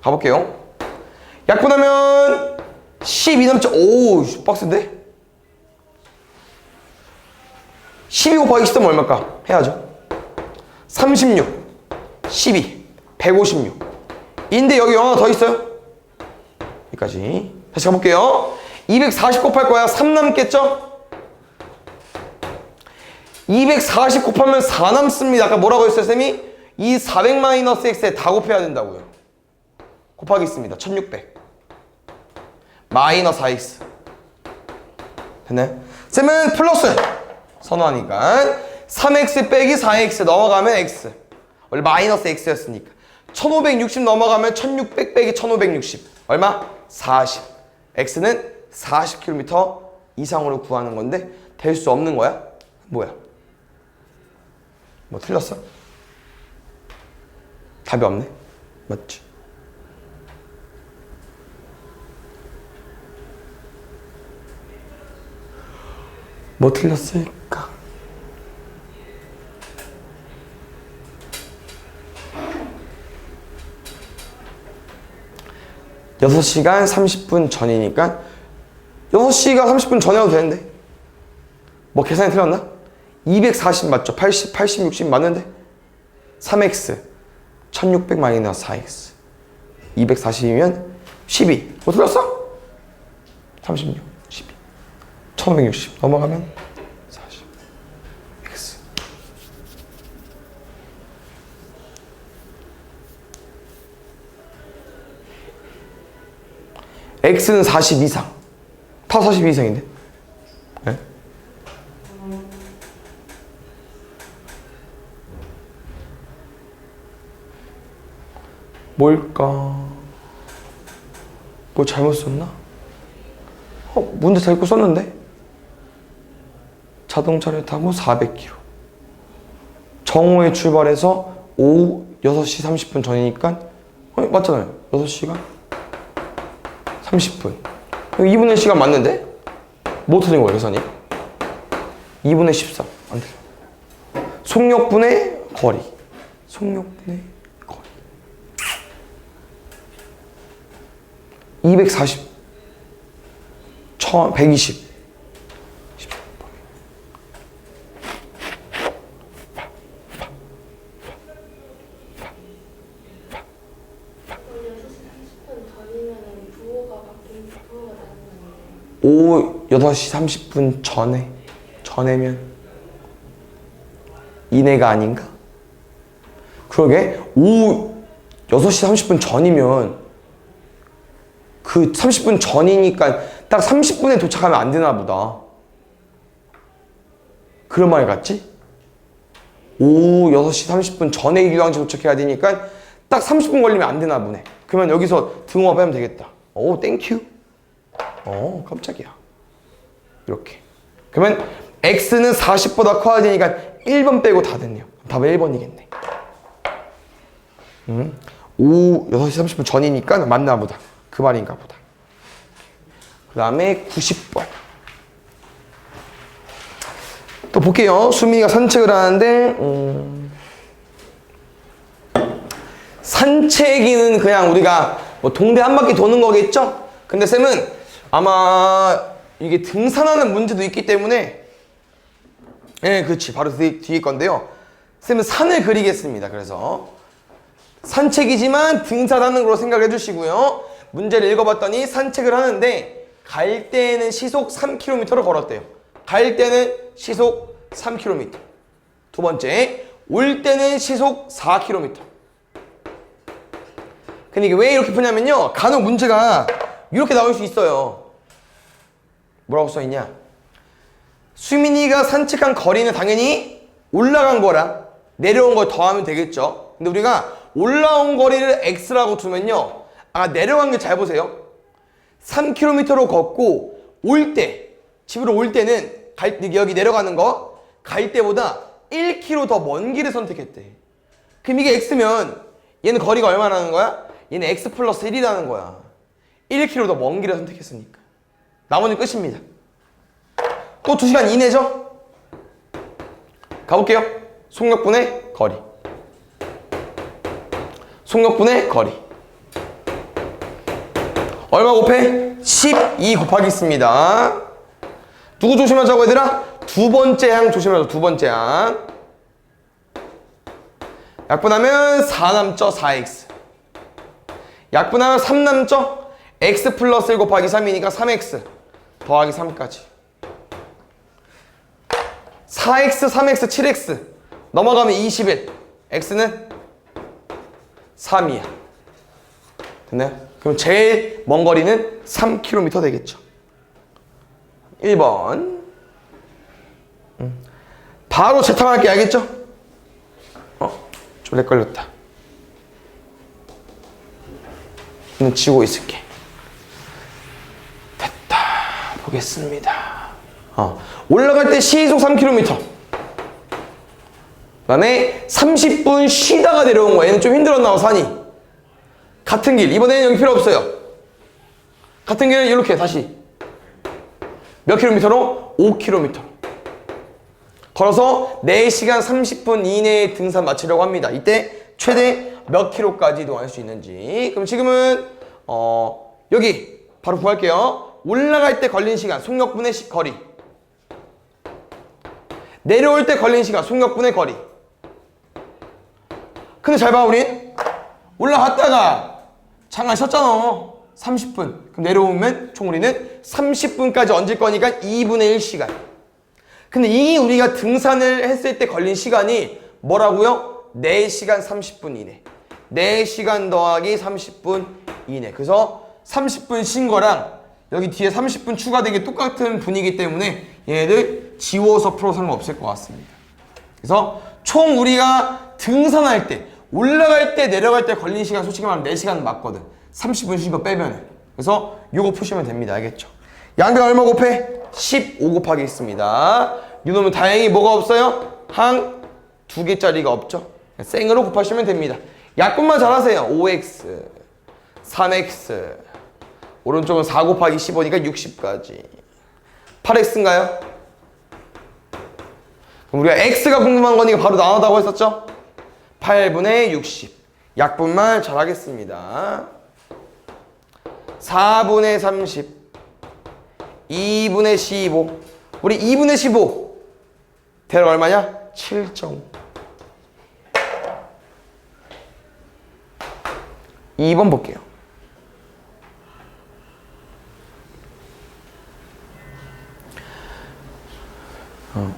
가볼게요. 약분하면 12 남죠. 오, 빡센데? 12 곱하기 13은 얼마일까? 해야죠. 36, 12, 156. 인데 여기 하나 더 있어요. 여기까지. 다시 가볼게요. 240 곱할 거야. 3 남겠죠? 240 곱하면 4 남습니다. 아까 뭐라고 했어요, 쌤이? 이 400-x에 다 곱해야 된다고요. 곱하겠습니다. 1600 마이너스 4x. 됐나요? 쌤은 플러스 선호하니까 3x 빼기 4x 넘어가면 x. 원래 마이너스 x였으니까 1560 넘어가면 1600 빼기 1560 얼마? 40. x는 40km 이상으로 구하는 건데 될 수 없는 거야? 뭐야? 뭐 틀렸어? 답이 없네? 맞지? 뭐 틀렸을까? 여섯 시간 30분 전이니까 6시가 30분 전에 해도 되는데 뭐 계산이 틀렸나? 240 맞죠? 80, 80, 60 맞는데 3x 1600 마이너스 4x 240이면 12 뭐 틀렸어? 36 12 1560 넘어가면 40 x x는 40 이상 다 40 이상인데 네? 뭘까? 뭐 잘못 썼나? 문제 잘 읽고 썼는데? 자동차를 타고 400km. 정오에 출발해서 오후 6시 30분 전이니까 맞잖아요. 6시간 30분. 2분의 시간 맞는데? 뭐 틀린 거예요, 계산이? 2분의 14. 안 틀려. 속력분의 거리. 속력분의 거리. 240. 120. 오후 6시 30분 전에면 이내가 아닌가? 그러게 오후 6시 30분 전이면 그 30분 전이니까 딱 30분에 도착하면 안 되나 보다. 그런 말 같지? 오후 6시 30분 전에 유황지 도착해야 되니까 딱 30분 걸리면 안 되나 보네. 그러면 여기서 등호합 하면 되겠다. 오, 땡큐. 깜짝이야. 이렇게. 그러면 x는 40보다 커야 되니까 1번 빼고 다 됐네요. 답은 1번이겠네. 오후 6시 30분 전이니까 맞나 보다. 그 말인가 보다. 그 다음에 90번. 또 볼게요. 수민이가 산책을 하는데 산책이는 그냥 우리가 뭐 동대 한 바퀴 도는 거겠죠? 근데 쌤은 아마 이게 등산하는 문제도 있기 때문에 그렇지. 바로 뒤에 건데요. 쌤은 산을 그리겠습니다. 그래서 산책이지만 등산하는 걸로 생각해 주시고요. 문제를 읽어봤더니 산책을 하는데 갈 때는 시속 3km를 걸었대요. 갈 때는 시속 3km. 두 번째, 올 때는 시속 4km. 근데 이게 왜 이렇게 푸냐면요. 간혹 문제가 이렇게 나올 수 있어요. 뭐라고 써있냐? 수민이가 산책한 거리는 당연히 올라간 거랑 내려온 걸 더하면 되겠죠. 근데 우리가 올라온 거리를 x라고 두면요. 내려간 게 잘 보세요. 3km로 걷고 올 때, 집으로 올 때는 여기 내려가는 거 갈 때보다 1km 더 먼 길을 선택했대. 그럼 이게 x면 얘는 거리가 얼마나 나는 거야? 얘는 x 플러스 1이라는 거야. 1km 더 먼 길을 선택했으니까. 나머지는 끝입니다. 또 2시간 이내죠? 가볼게요. 속력분의 거리. 속력분의 거리. 얼마 곱해? 12 곱하기 있습니다. 누구 조심하자고 얘들아? 두 번째 항 조심하자. 두 번째 항. 약분하면 4 남죠? 4x. 약분하면 3 남죠? x 플러스 1 곱하기 3이니까 3x 더하기 3까지. 4x, 3x, 7x 넘어가면 21. x는 3이야. 됐나요? 그럼 제일 먼 거리는 3km 되겠죠. 1번. 바로 재탕할게. 알겠죠? 좀 렉걸렸다. 지우고 있을게. 됐다. 보겠습니다. 올라갈 때 시속 3km. 그 다음에 30분 쉬다가 내려온 거야. 얘는 좀 힘들었나 봐, 산이. 같은 길. 이번에는 여기 필요 없어요. 같은 길을 이렇게 다시. 몇 킬로미터로? 5km. 걸어서 4시간 30분 이내에 등산 마치려고 합니다. 이때 최대 몇 킬로까지 이동할 수 있는지. 그럼 지금은 여기 바로 구할게요. 올라갈 때 걸린 시간, 속력분의 거리. 내려올 때 걸린 시간, 속력분의 거리. 근데 잘 봐, 우린. 올라갔다가 잠깐 쉬었잖아. 30분. 그럼 내려오면 총 우리는 30분까지 얹을 거니까 2분의 1시간. 근데 이 우리가 등산을 했을 때 걸린 시간이 뭐라고요? 4시간 30분 이내. 4시간 더하기 30분 이내. 그래서 30분 쉰 거랑 여기 뒤에 30분 추가되기 똑같은 분이기 때문에 얘네들 지워서 풀어도 상관없을 것 같습니다. 그래서 총 우리가 등산할 때, 올라갈 때, 내려갈 때 걸린 시간 솔직히 말하면 4시간 맞거든. 30분 쉰 거 빼면. 그래서 요거 푸시면 됩니다. 알겠죠? 양변 얼마 곱해? 15 곱하기 있습니다. 이놈은 다행히 뭐가 없어요? 항 2개짜리가 없죠. 생으로 곱하시면 됩니다. 약분만 잘하세요. 5x 3x 오른쪽은 4 곱하기 15니까 60까지 8x인가요? 그럼 우리가 x가 궁금한 거니까 바로 나온다고 했었죠? 8분의 60 약분만 잘하겠습니다. 4분의 30 2분의 15 우리 2분의 15 대략 얼마냐? 7.5 2번 볼게요.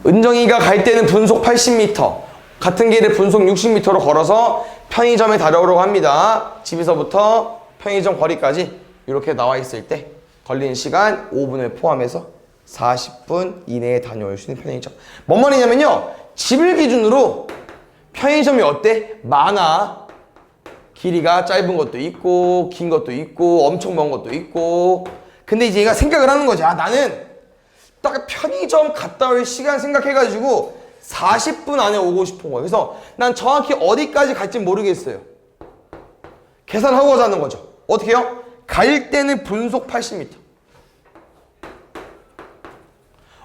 은정이가 갈 때는 분속 80m 같은 길을 분속 60m로 걸어서 편의점에 다녀오려고 합니다. 집에서부터 편의점 거리까지 이렇게 나와 있을 때 걸리는 시간 5분을 포함해서 40분 이내에 다녀올 수 있는 편의점. 뭔 말이냐면요, 집을 기준으로 편의점이 어때? 많아. 길이가 짧은 것도 있고 긴 것도 있고 엄청 먼 것도 있고. 근데 이제 얘가 생각을 하는 거지. 아, 나는 딱 편의점 갔다 올 시간 생각해가지고 40분 안에 오고 싶은 거예요. 그래서 난 정확히 어디까지 갈지 모르겠어요. 계산하고 자는 거죠. 어떻게 해요? 갈 때는 분속 80m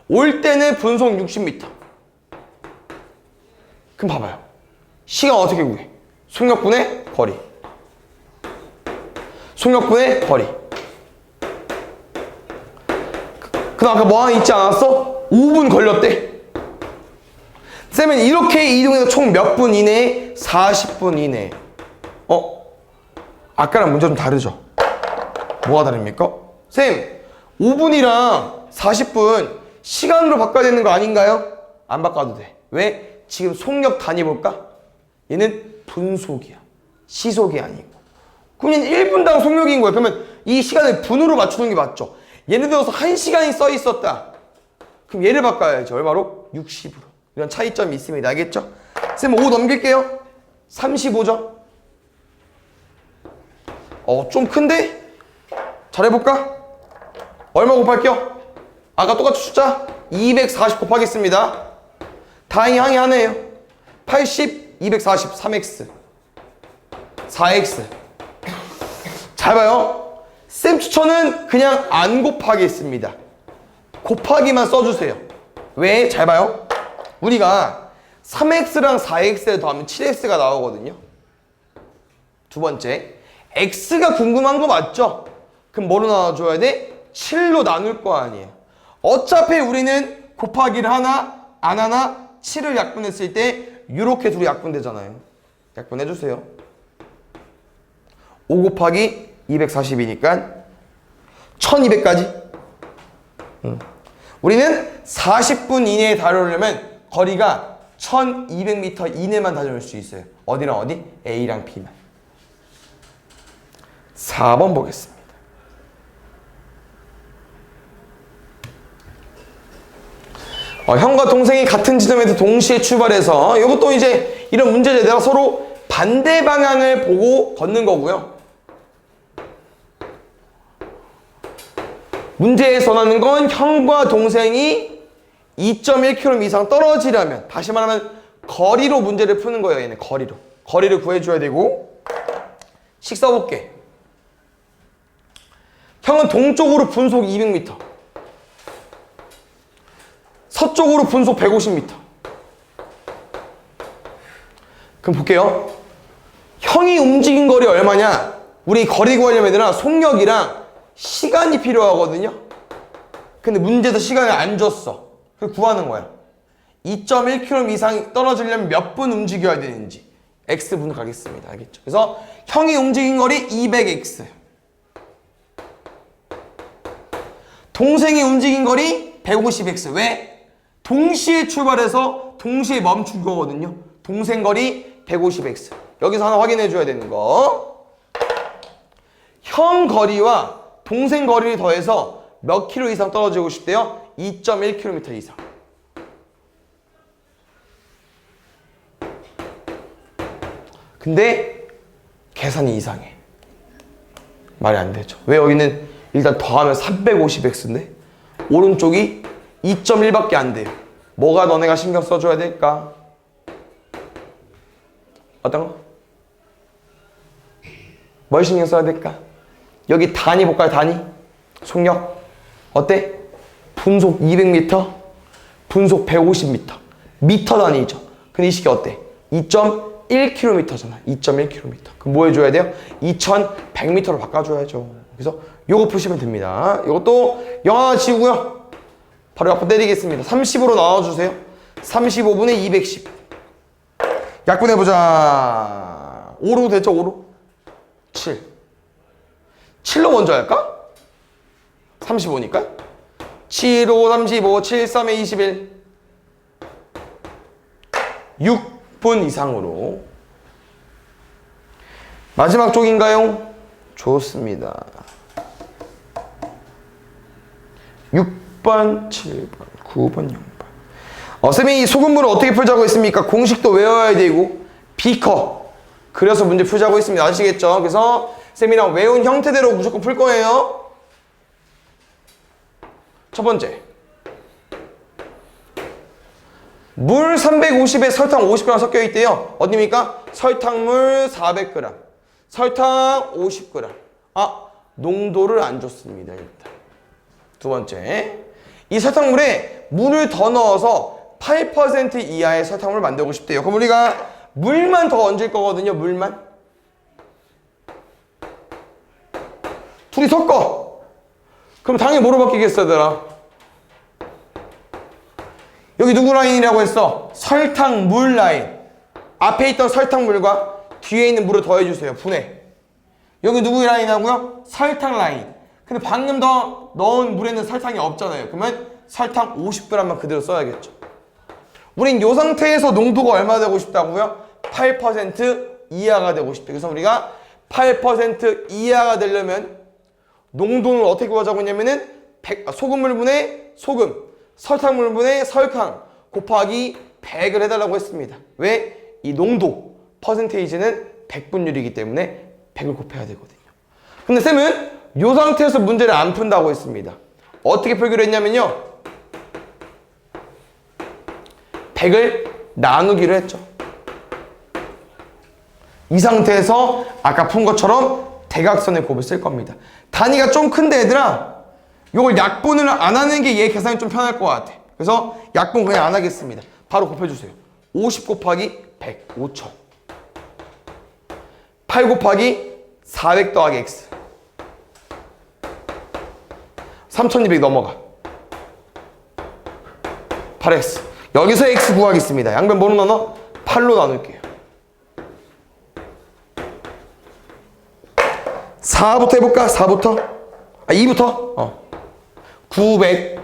올 때는 분속 60m. 그럼 봐봐요. 시간 어떻게 구해? 속력분의 거리. 속력분의 거리. 그다음 아까 뭐 하나 있지 않았어? 5분 걸렸대. 쌤은 이렇게 이동해서 총 몇 분 이내에? 40분 이내에. 아까랑 문제 좀 다르죠? 뭐가 다릅니까? 쌤, 5분이랑 40분 시간으로 바꿔야 되는 거 아닌가요? 안 바꿔도 돼. 왜? 지금 속력 단위 볼까? 얘는 분속이야. 시속이 아니고. 그러면 1분당 속력인 거야. 그러면 이 시간을 분으로 맞추는 게 맞죠? 예를 들어서 1시간이 써 있었다. 그럼 얘를 바꿔야죠. 얼마로? 60으로. 이런 차이점이 있습니다. 알겠죠? 쌤 5 넘길게요. 35죠? 좀 큰데? 잘해볼까? 얼마 곱할게요? 아까 똑같은 숫자? 240 곱하겠습니다. 다행히 항이 하나예요. 80, 240, 3x 4x. 잘 봐요. 쌤 추천은 그냥 안 곱하겠습니다. 곱하기만 써주세요. 왜? 잘 봐요. 우리가 3x랑 4x를 더하면 7x가 나오거든요. 두 번째, x가 궁금한 거 맞죠? 그럼 뭐로 나눠줘야 돼? 7로 나눌 거 아니에요. 어차피 우리는 곱하기를 하나 안 하나 7을 약분했을 때 이렇게 둘이 약분되잖아요. 약분해주세요. 5 곱하기 240이니까 1200까지. 우리는 40분 이내에 다녀오려면 거리가 1200m 이내만 다녀올 수 있어요. 어디랑 어디? A랑 B만. 4번 보겠습니다. 형과 동생이 같은 지점에서 동시에 출발해서 이것도 이제 이런 문제들 내가 서로 반대 방향을 보고 걷는 거고요. 문제에서 나는 건 형과 동생이 2.1km 이상 떨어지려면, 다시 말하면 거리로 문제를 푸는 거예요. 얘는 거리로. 거리를 구해줘야 되고. 식 써볼게. 형은 동쪽으로 분속 200m, 서쪽으로 분속 150m. 그럼 볼게요. 형이 움직인 거리 얼마냐? 우리 거리 구하려면 얘들아 속력이랑 시간이 필요하거든요. 근데 문제에서 시간을 안 줬어. 그래서 구하는 거야. 2.1km 이상 떨어지려면 몇 분 움직여야 되는지 x분을 가겠습니다. 알겠죠? 그래서 형이 움직인 거리 200x, 동생이 움직인 거리 150x. 왜? 동시에 출발해서 동시에 멈춘 거거든요. 동생 거리 150x. 여기서 하나 확인해 줘야 되는 거. 형 거리와 동생 거리를 더해서 몇 킬로 이상 떨어지고 싶대요? 2.1km 이상. 근데 계산이 이상해. 말이 안 되죠. 왜? 여기는 일단 더하면 350x인데 오른쪽이 2.1밖에 안 돼요. 뭐가 너네가 신경 써줘야 될까? 어떤 거? 뭘 신경 써야 될까? 여기 단위 볼까요? 단위? 속력 어때? 분속 200m, 분속 150m 미터 단위죠. 근데 이 식이 어때? 2.1km잖아. 2.1km. 그럼 뭐 해줘야 돼요? 2100m로 바꿔줘야죠. 그래서 요거 푸시면 됩니다. 요것도 0 하나 지우고요. 바로 약분 때리겠습니다. 30으로 나눠주세요. 35분의 210. 약분해보자. 5로 됐죠? 5로? 7. 7로 먼저 할까? 35니까? 7, 5, 35, 7, 3에 21. 6분 이상으로. 마지막 쪽인가요? 좋습니다. 6번, 7번, 9번, 0번. 쌤이 이 소금물을 어떻게 풀자고 했습니까? 공식도 외워야 되고 비커 그래서 문제 풀자고 했습니다. 아시겠죠? 그래서 쌤이랑 외운 형태대로 무조건 풀 거예요. 첫 번째, 물 350에 설탕 50g 섞여 있대요. 어디입니까? 설탕물 400g, 설탕 50g. 농도를 안 줬습니다. 일단 두 번째, 이 설탕물에 물을 더 넣어서 8% 이하의 설탕물을 만들고 싶대요. 그럼 우리가 물만 더 얹을 거거든요. 물만. 둘이 섞어. 그럼 당연히 뭐로 바뀌겠어, 얘들아? 여기 누구 라인이라고 했어? 설탕물 라인. 앞에 있던 설탕물과 뒤에 있는 물을 더해주세요. 분해. 여기 누구 라인이라고요? 설탕 라인. 근데 방금 더 넣은 물에는 설탕이 없잖아요. 그러면 설탕 50g만 그대로 써야겠죠. 우린 이 상태에서 농도가 얼마 되고 싶다고요? 8% 이하가 되고 싶대. 그래서 우리가 8% 이하가 되려면 농도는 어떻게 구하자고 했냐면은 소금물분의 소금, 설탕물분의 설탕 곱하기 100을 해달라고 했습니다. 왜? 이 농도, 퍼센테이지는 100분율이기 때문에 100을 곱해야 되거든요. 근데 쌤은 이 상태에서 문제를 안 푼다고 했습니다. 어떻게 풀기로 했냐면요. 100을 나누기로 했죠. 이 상태에서 아까 푼 것처럼 대각선의 곱을 쓸 겁니다. 단위가 좀 큰데 얘들아, 이걸 약분을 안 하는 게 얘 계산이 좀 편할 것 같아. 그래서 약분 그냥 안 하겠습니다. 바로 곱해주세요. 50 곱하기 100, 5000. 8 곱하기 400 더하기 x. 3200 넘어가. 8x. 여기서 x 구하겠습니다. 양변 뭐로 나눠? 8로 나눌게요. 4부터 해볼까? 4부터? 2부터? 900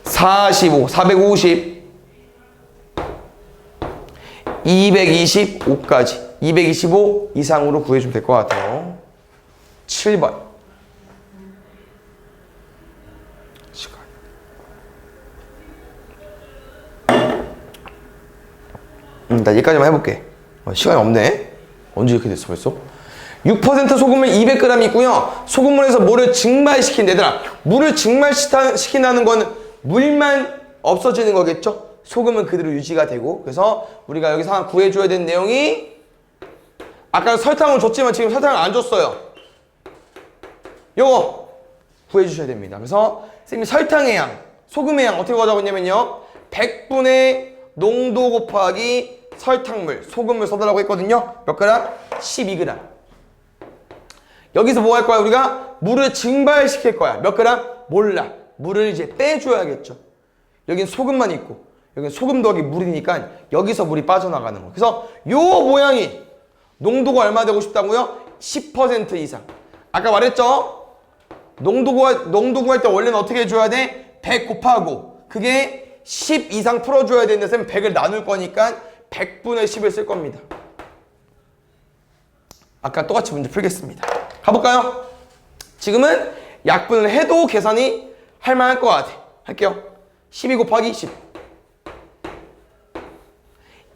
45 450 225까지 225 이상으로 구해주면 될 것 같아요. 7번. 나 여기까지만 해볼게. 시간이 없네. 언제 이렇게 됐어 벌써? 6% 소금물 200g 있고요. 소금물에서 물을 증발시킨 데더라. 물을 증발시킨다는 건 물만 없어지는 거겠죠? 소금은 그대로 유지가 되고. 그래서 우리가 여기서 하나 구해줘야 되는 내용이, 아까 설탕을 줬지만 지금 설탕을 안 줬어요. 요거 구해주셔야 됩니다. 그래서 선생님이 설탕의 양, 소금의 양 어떻게 구하자고 했냐면요, 100분의 농도 곱하기 설탕물, 소금물 써달라고 했거든요. 몇 그램? 12g. 여기서 뭐 할 거야? 우리가 물을 증발시킬 거야. 몇 그램? 몰라. 물을 이제 빼줘야겠죠. 여긴 소금만 있고 여긴 소금 더하기 물이니까 여기서 물이 빠져나가는 거. 그래서 요 모양이 농도가 얼마 되고 싶다고요? 10% 이상. 아까 말했죠? 농도 구할 때 원래는 어떻게 해줘야 돼? 100 곱하고 그게 10 이상 풀어줘야 되는데 쌤 100을 나눌 거니까 100분의 10을 쓸 겁니다. 아까 똑같이 문제 풀겠습니다. 가볼까요? 지금은 약분을 해도 계산이 할만할 것 같아. 할게요. 12 곱하기 10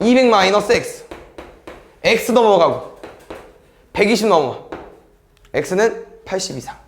200 마이너스 x. x 넘어가고 120 넘어가. x는 80 이상.